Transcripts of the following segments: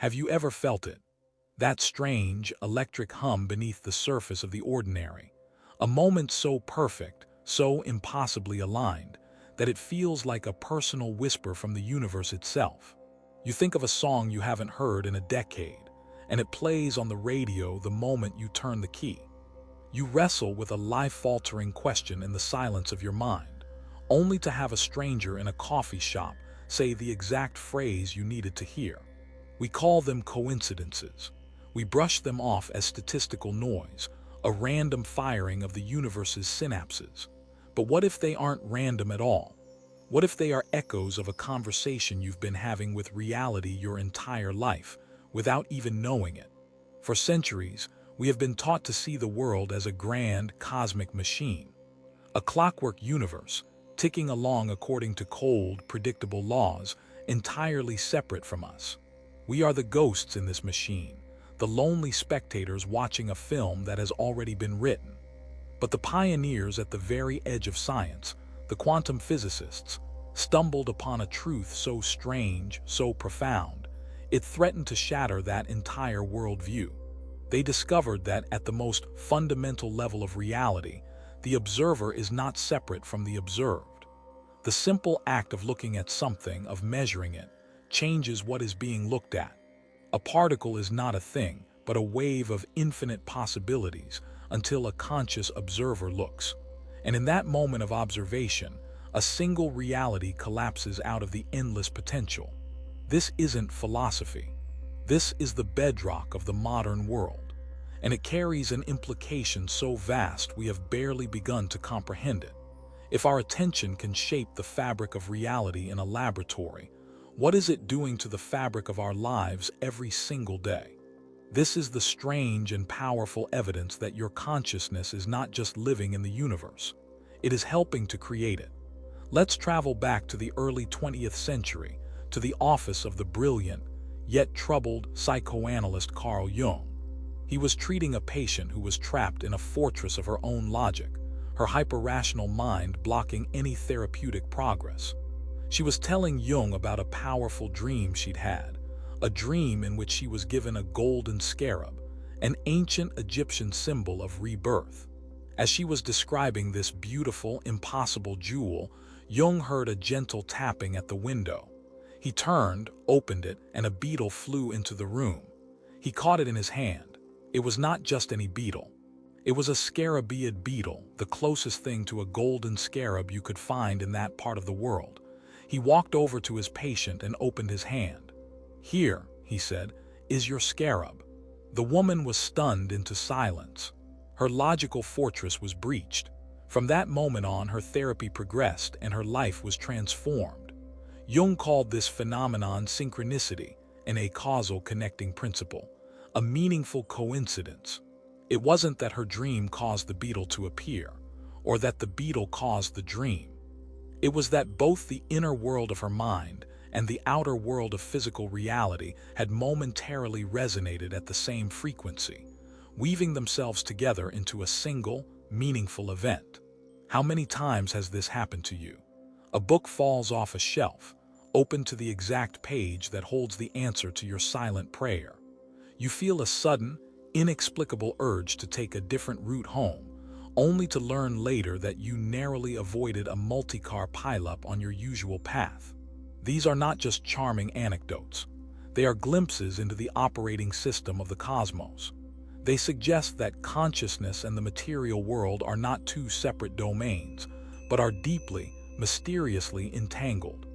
Have you ever felt it? That strange, electric hum beneath the surface of the ordinary. A moment so perfect, so impossibly aligned, that it feels like a personal whisper from the universe itself. You think of a song you haven't heard in a decade, and it plays on the radio the moment you turn the key. You wrestle with a life-altering question in the silence of your mind, only to have a stranger in a coffee shop say the exact phrase you needed to hear. We call them coincidences. We brush them off as statistical noise, a random firing of the universe's synapses. But what if they aren't random at all? What if they are echoes of a conversation you've been having with reality your entire life, without even knowing it? For centuries, we have been taught to see the world as a grand, cosmic machine, a clockwork universe, ticking along according to cold, predictable laws, entirely separate from us. We are the ghosts in this machine, the lonely spectators watching a film that has already been written. But the pioneers at the very edge of science, the quantum physicists, stumbled upon a truth so strange, so profound, it threatened to shatter that entire worldview. They discovered that at the most fundamental level of reality, the observer is not separate from the observed. The simple act of looking at something, of measuring it, changes what is being looked at. A particle is not a thing, but a wave of infinite possibilities until a conscious observer looks. And in that moment of observation, a single reality collapses out of the endless potential. This isn't philosophy. This is the bedrock of the modern world, and it carries an implication so vast we have barely begun to comprehend it. If our attention can shape the fabric of reality in a laboratory, what is it doing to the fabric of our lives every single day? This is the strange and powerful evidence that your consciousness is not just living in the universe. It is helping to create it. Let's travel back to the early 20th century, to the office of the brilliant, yet troubled psychoanalyst Carl Jung. He was treating a patient who was trapped in a fortress of her own logic, her hyper-rational mind blocking any therapeutic progress. She was telling Jung about a powerful dream she'd had, a dream in which she was given a golden scarab, an ancient Egyptian symbol of rebirth. As she was describing this beautiful, impossible jewel, Jung heard a gentle tapping at the window. He turned, opened it, and a beetle flew into the room. He caught it in his hand. It was not just any beetle. It was a scarabaeid beetle, the closest thing to a golden scarab you could find in that part of the world. He walked over to his patient and opened his hand. "Here," he said, "is your scarab." The woman was stunned into silence. Her logical fortress was breached. From that moment on, her therapy progressed and her life was transformed. Jung called this phenomenon synchronicity, an acausal connecting principle, a meaningful coincidence. It wasn't that her dream caused the beetle to appear, or that the beetle caused the dream. It was that both the inner world of her mind and the outer world of physical reality had momentarily resonated at the same frequency, weaving themselves together into a single, meaningful event. How many times has this happened to you? A book falls off a shelf, open to the exact page that holds the answer to your silent prayer. You feel a sudden, inexplicable urge to take a different route home, only to learn later that you narrowly avoided a multi-car pileup on your usual path. These are not just charming anecdotes. They are glimpses into the operating system of the cosmos. They suggest that consciousness and the material world are not two separate domains, but are deeply, mysteriously entangled.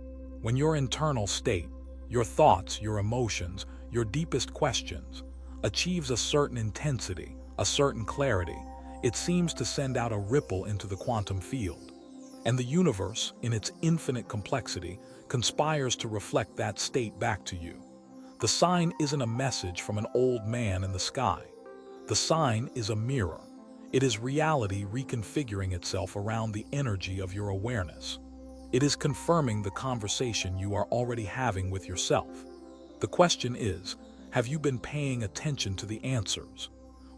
When your internal state, your thoughts, your emotions, your deepest questions, achieves a certain intensity, a certain clarity, it seems to send out a ripple into the quantum field. And the universe, in its infinite complexity, conspires to reflect that state back to you. The sign isn't a message from an old man in the sky. The sign is a mirror. It is reality reconfiguring itself around the energy of your awareness. It is confirming the conversation you are already having with yourself. The question is, have you been paying attention to the answers?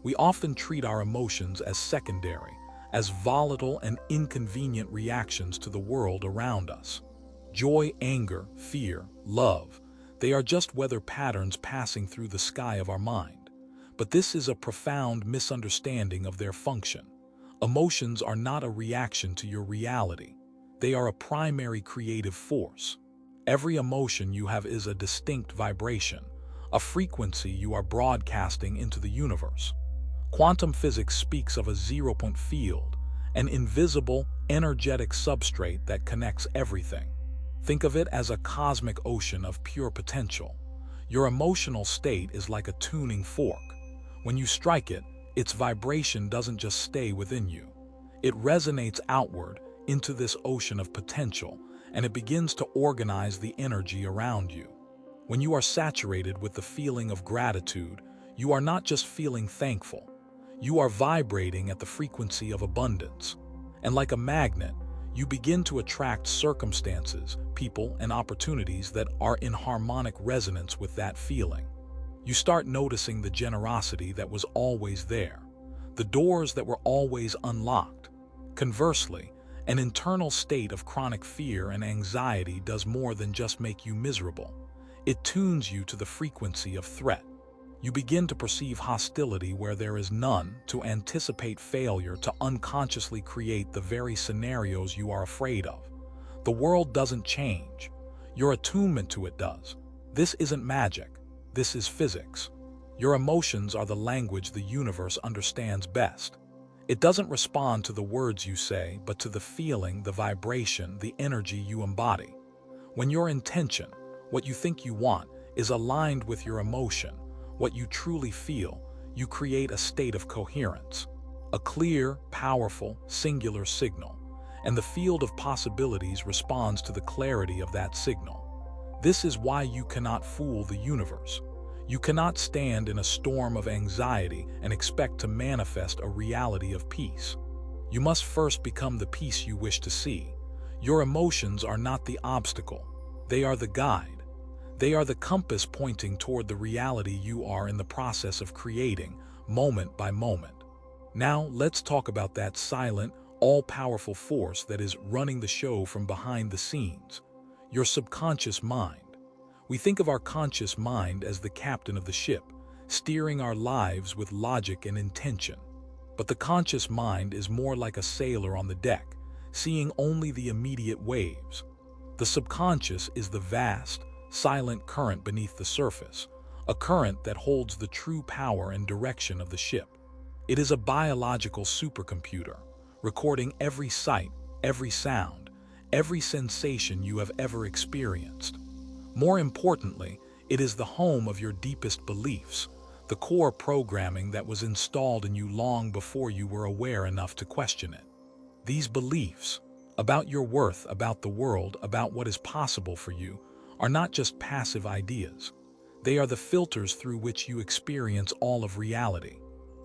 We often treat our emotions as secondary, as volatile and inconvenient reactions to the world around us. Joy, anger, fear, love, They are just weather patterns passing through the sky of our mind. But this is a profound misunderstanding of their function. Emotions are not a reaction to your reality. They are a primary creative force. Every emotion you have is a distinct vibration, a frequency you are broadcasting into the universe. Quantum physics speaks of a zero-point field, an invisible, energetic substrate that connects everything. Think of it as a cosmic ocean of pure potential. Your emotional state is like a tuning fork. When you strike it, its vibration doesn't just stay within you. It resonates outward into this ocean of potential, and it begins to organize the energy around you. When you are saturated with the feeling of gratitude, you are not just feeling thankful. You are vibrating at the frequency of abundance. And like a magnet, you begin to attract circumstances, people, and opportunities that are in harmonic resonance with that feeling. You start noticing the generosity that was always there, the doors that were always unlocked. Conversely, an internal state of chronic fear and anxiety does more than just make you miserable. It tunes you to the frequency of threat. You begin to perceive hostility where there is none, to anticipate failure, to unconsciously create the very scenarios you are afraid of. The world doesn't change. Your attunement to it does. This isn't magic. This is physics. Your emotions are the language the universe understands best. It doesn't respond to the words you say, but to the feeling, the vibration, the energy you embody. When your intention, what you think you want, is aligned with your emotion, what you truly feel, you create a state of coherence, a clear, powerful, singular signal, and the field of possibilities responds to the clarity of that signal. This is why you cannot fool the universe. You cannot stand in a storm of anxiety and expect to manifest a reality of peace. You must first become the peace you wish to see. Your emotions are not the obstacle. They are the guide. They are the compass pointing toward the reality you are in the process of creating, moment by moment. Now, let's talk about that silent, all-powerful force that is running the show from behind the scenes, your subconscious mind. We think of our conscious mind as the captain of the ship, steering our lives with logic and intention. But the conscious mind is more like a sailor on the deck, seeing only the immediate waves. The subconscious is the vast, silent current beneath the surface, a current that holds the true power and direction of the ship. It is a biological supercomputer, recording every sight, every sound, every sensation you have ever experienced. More importantly, it is the home of your deepest beliefs, the core programming that was installed in you long before you were aware enough to question it. These beliefs, about your worth, about the world, about what is possible for you, are not just passive ideas. They are the filters through which you experience all of reality.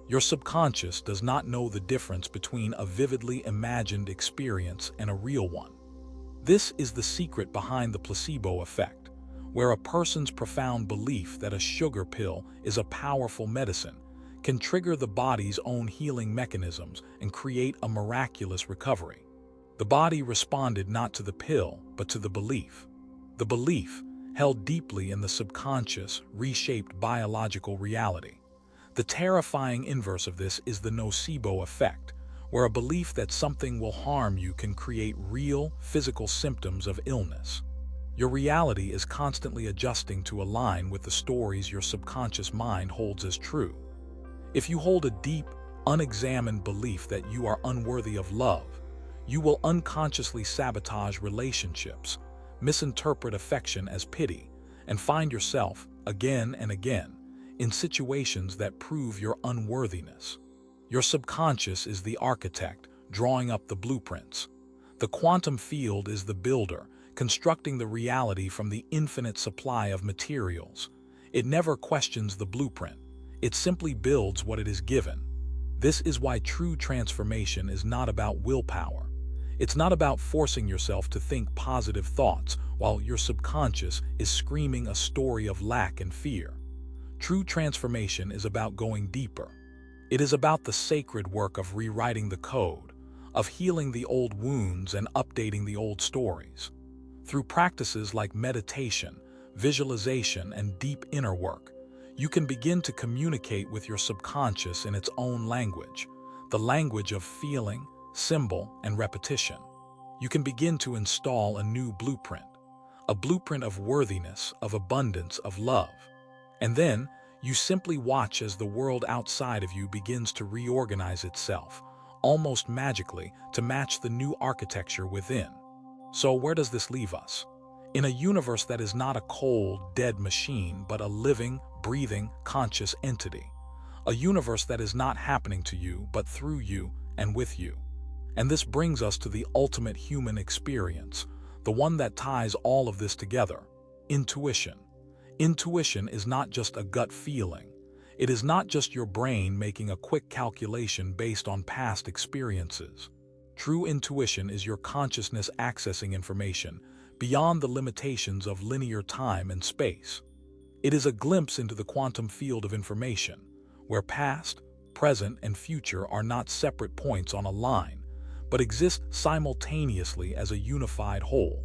Your subconscious does not know the difference between a vividly imagined experience and a real one. This is the secret behind the placebo effect, where a person's profound belief that a sugar pill is a powerful medicine can trigger the body's own healing mechanisms and create a miraculous recovery. The body responded not to the pill, but to the belief. The belief, held deeply in the subconscious, reshaped biological reality. The terrifying inverse of this is the nocebo effect, where a belief that something will harm you can create real, physical symptoms of illness. Your reality is constantly adjusting to align with the stories your subconscious mind holds as true. If you hold a deep, unexamined belief that you are unworthy of love, you will unconsciously sabotage relationships, misinterpret affection as pity, and find yourself, again and again, in situations that prove your unworthiness. Your subconscious is the architect, drawing up the blueprints. The quantum field is the builder, constructing the reality from the infinite supply of materials. It never questions the blueprint. It simply builds what it is given. This is why true transformation is not about willpower. It's not about forcing yourself to think positive thoughts while your subconscious is screaming a story of lack and fear. True transformation is about going deeper. It is about the sacred work of rewriting the code, of healing the old wounds and updating the old stories. Through practices like meditation, visualization, and deep inner work, you can begin to communicate with your subconscious in its own language, the language of feeling, symbol, and repetition. You can begin to install a new blueprint, a blueprint of worthiness, of abundance, of love. And then, you simply watch as the world outside of you begins to reorganize itself, almost magically, to match the new architecture within. So where does this leave us? In a universe that is not a cold, dead machine, but a living, breathing, conscious entity. A universe that is not happening to you, but through you and with you. And this brings us to the ultimate human experience, the one that ties all of this together: intuition. Intuition is not just a gut feeling. It is not just your brain making a quick calculation based on past experiences. True intuition is your consciousness accessing information beyond the limitations of linear time and space. It is a glimpse into the quantum field of information, where past, present, and future are not separate points on a line, but exist simultaneously as a unified whole.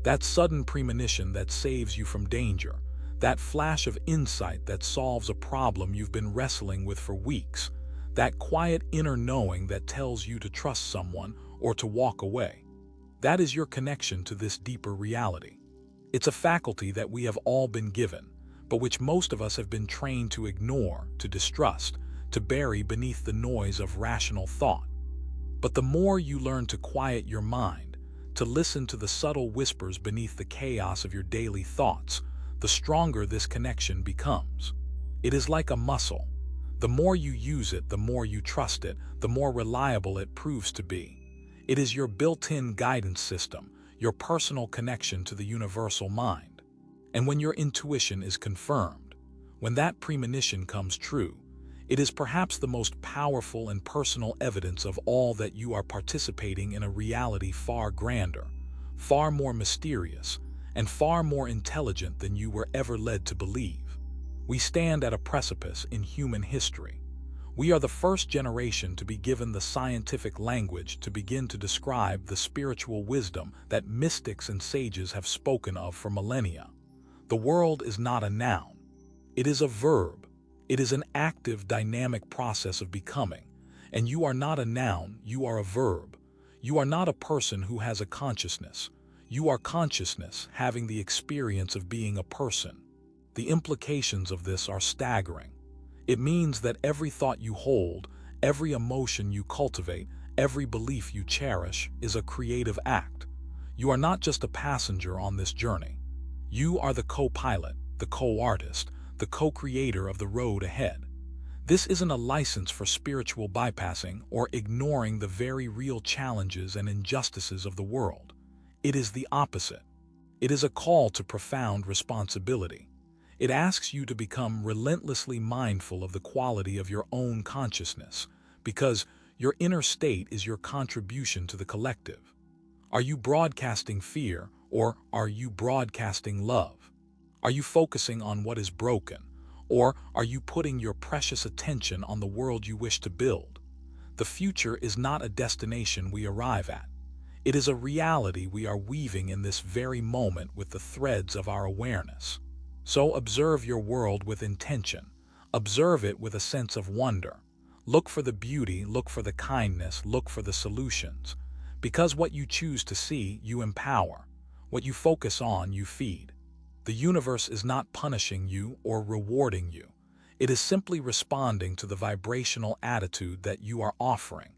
That sudden premonition that saves you from danger, that flash of insight that solves a problem you've been wrestling with for weeks, that quiet inner knowing that tells you to trust someone or to walk away. That is your connection to this deeper reality. It's a faculty that we have all been given, but which most of us have been trained to ignore, to distrust, to bury beneath the noise of rational thought. But the more you learn to quiet your mind, to listen to the subtle whispers beneath the chaos of your daily thoughts, the stronger this connection becomes. It is like a muscle. The more you use it, the more you trust it, the more reliable it proves to be. It is your built-in guidance system, your personal connection to the universal mind. And when your intuition is confirmed, when that premonition comes true, it is perhaps the most powerful and personal evidence of all that you are participating in a reality far grander, far more mysterious, and far more intelligent than you were ever led to believe. We stand at a precipice in human history. We are the first generation to be given the scientific language to begin to describe the spiritual wisdom that mystics and sages have spoken of for millennia. The world is not a noun. It is a verb. It is an active, dynamic process of becoming. And you are not a noun, you are a verb. You are not a person who has a consciousness. You are consciousness, having the experience of being a person. The implications of this are staggering. It means that every thought you hold, every emotion you cultivate, every belief you cherish is a creative act. You are not just a passenger on this journey. You are the co-pilot, the co-artist, the co-creator of the road ahead. This isn't a license for spiritual bypassing or ignoring the very real challenges and injustices of the world. It is the opposite. It is a call to profound responsibility. It asks you to become relentlessly mindful of the quality of your own consciousness, because your inner state is your contribution to the collective. Are you broadcasting fear, or are you broadcasting love? Are you focusing on what is broken, or are you putting your precious attention on the world you wish to build? The future is not a destination we arrive at. It is a reality we are weaving in this very moment with the threads of our awareness. So observe your world with intention. Observe it with a sense of wonder. Look for the beauty, look for the kindness, look for the solutions. Because what you choose to see, you empower. What you focus on, you feed. The universe is not punishing you or rewarding you. It is simply responding to the vibrational attitude that you are offering.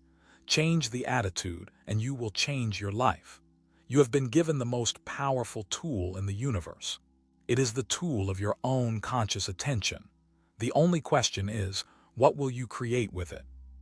Change the attitude, and you will change your life. You have been given the most powerful tool in the universe. It is the tool of your own conscious attention. The only question is, what will you create with it?